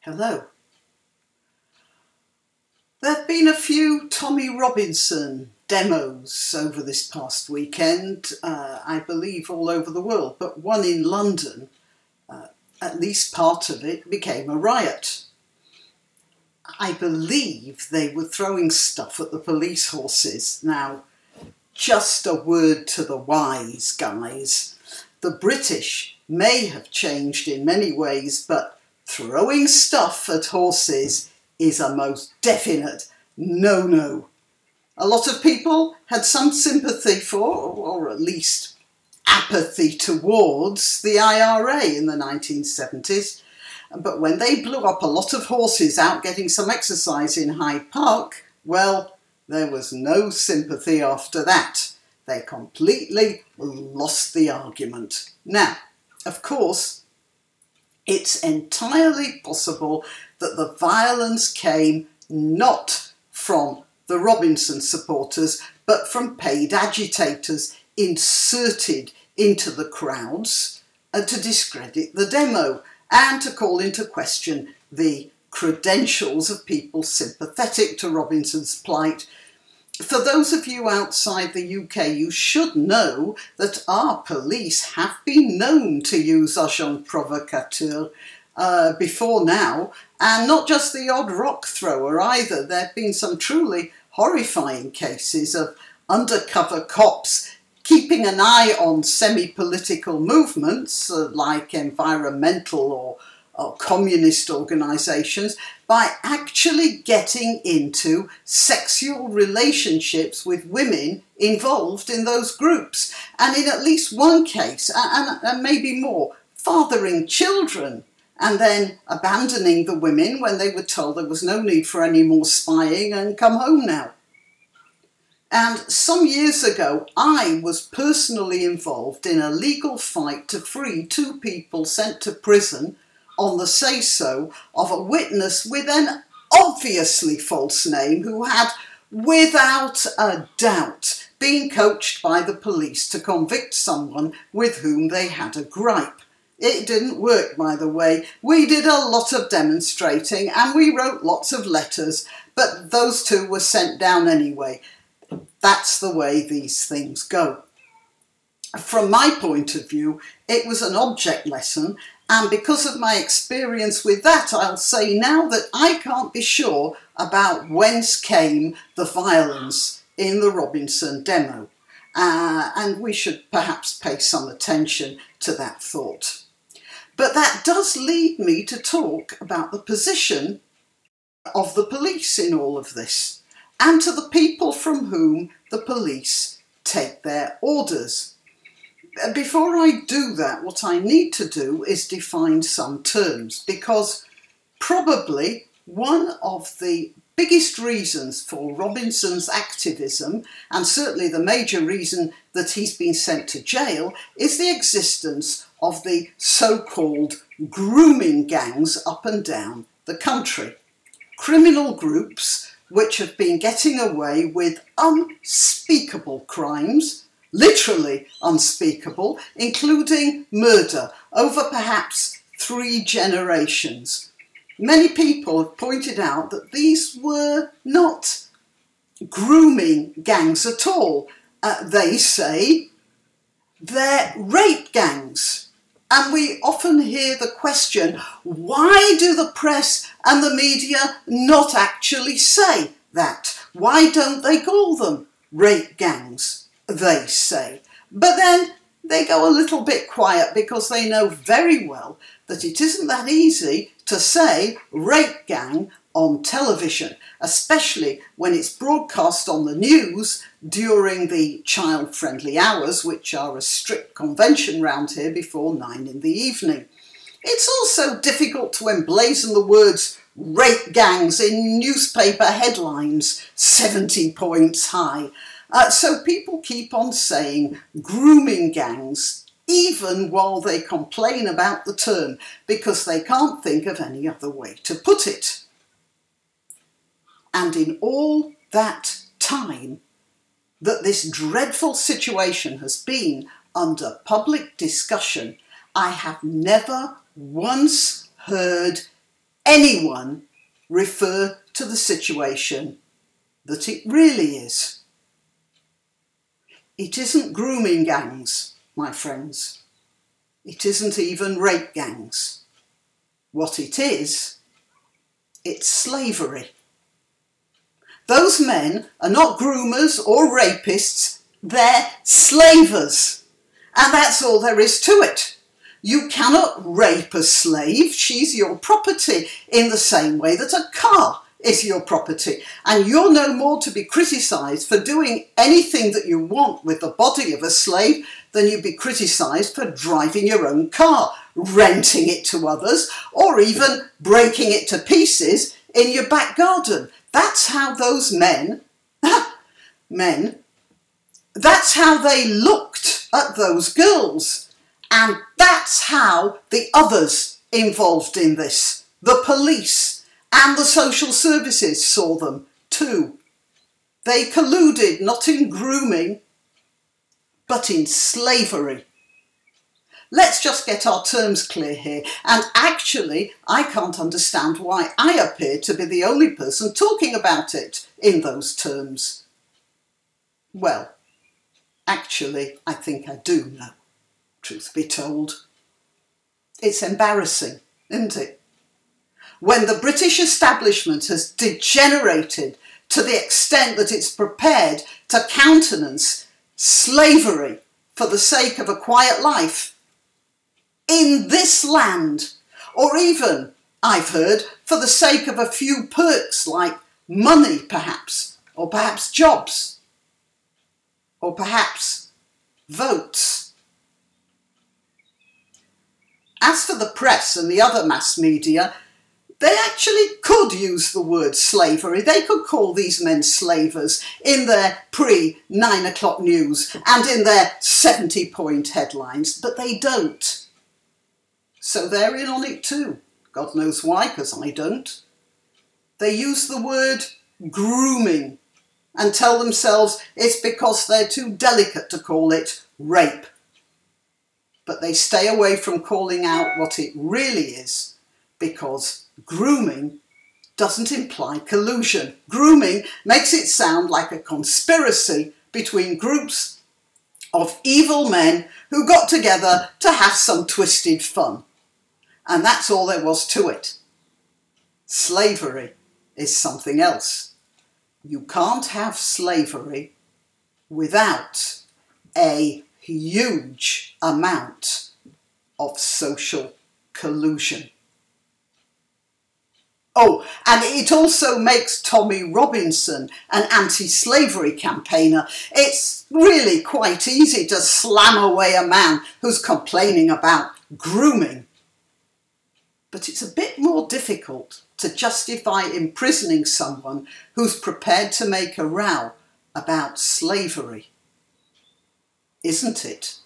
Hello. There have been a few Tommy Robinson demos over this past weekend, I believe all over the world, but one in London, at least part of it, became a riot. I believe they were throwing stuff at the police horses. Now, just a word to the wise guys. The British may have changed in many ways, but throwing stuff at horses is a most definite no-no. A lot of people had some sympathy for, or at least apathy towards, the IRA in the 1970s. But when they blew up a lot of horses out getting some exercise in Hyde Park, well, there was no sympathy after that. They completely lost the argument. Now, of course, it's entirely possible that the violence came not from the Robinson supporters, but from paid agitators inserted into the crowds to discredit the demo and to call into question the credentials of people sympathetic to Robinson's plight. For those of you outside the UK, you should know that our police have been known to use agents provocateurs before now, and not just the odd rock thrower either. There have been some truly horrifying cases of undercover cops keeping an eye on semi-political movements like environmental or communist organisations by actually getting into sexual relationships with women involved in those groups. And in at least one case, and maybe more, fathering children and then abandoning the women when they were told there was no need for any more spying and come home now. And some years ago, I was personally involved in a legal fight to free two people sent to prison on the say-so of a witness with an obviously false name who had, without a doubt, been coached by the police to convict someone with whom they had a gripe. It didn't work, by the way. We did a lot of demonstrating and we wrote lots of letters, but those two were sent down anyway. That's the way these things go. From my point of view, it was an object lesson, and because of my experience with that, I'll say now that I can't be sure about whence came the violence in the Robinson demo. And we should perhaps pay some attention to that thought. But that does lead me to talk about the position of the police in all of this, and to the people from whom the police take their orders. Before I do that, what I need to do is define some terms, because probably one of the biggest reasons for Robinson's activism, and certainly the major reason that he's been sent to jail, is the existence of the so-called grooming gangs up and down the country. Criminal groups which have been getting away with unspeakable crimes, literally unspeakable, including murder over perhaps 3 generations. Many people have pointed out that these were not grooming gangs at all. They say they're rape gangs. And we often hear the question, why do the press and the media not actually say that? Why don't they call them rape gangs, they say? But then they go a little bit quiet because they know very well that it isn't that easy to say rape gang on television, especially when it's broadcast on the news during the child-friendly hours, which are a strict convention round here before 9 in the evening. It's also difficult to emblazon the words rape gangs in newspaper headlines 70 points high. So people keep on saying grooming gangs, even while they complain about the term, because they can't think of any other way to put it. And in all that time that this dreadful situation has been under public discussion, I have never once heard anyone refer to the situation that it really is. It isn't grooming gangs, my friends. It isn't even rape gangs. What it is, it's slavery. Those men are not groomers or rapists, they're slavers. And that's all there is to it. You cannot rape a slave, she's your property, in the same way that a car is your property. And you're no more to be criticised for doing anything that you want with the body of a slave than you'd be criticised for driving your own car, renting it to others, or even breaking it to pieces in your back garden. That's how those that's how they looked at those girls. And that's how the others involved in this, the police and the social services, saw them too. They colluded not in grooming, but in slavery. Let's just get our terms clear here. And actually, I can't understand why I appear to be the only person talking about it in those terms. Well, actually, I think I do know, truth be told. It's embarrassing, isn't it? When the British establishment has degenerated to the extent that it's prepared to countenance slavery for the sake of a quiet life in this land, or even, I've heard, for the sake of a few perks like money perhaps, or perhaps jobs, or perhaps votes. As for the press and the other mass media, they actually could use the word slavery. They could call these men slavers in their pre-9 o'clock news and in their 70-point headlines, but they don't. So they're in on it too. God knows why, because I don't. They use the word grooming and tell themselves it's because they're too delicate to call it rape. But they stay away from calling out what it really is, because grooming doesn't imply collusion. Grooming makes it sound like a conspiracy between groups of evil men who got together to have some twisted fun. And that's all there was to it. Slavery is something else. You can't have slavery without a huge amount of social collusion. Oh, and it also makes Tommy Robinson an anti-slavery campaigner. It's really quite easy to slam away a man who's complaining about grooming. But it's a bit more difficult to justify imprisoning someone who's prepared to make a row about slavery, isn't it?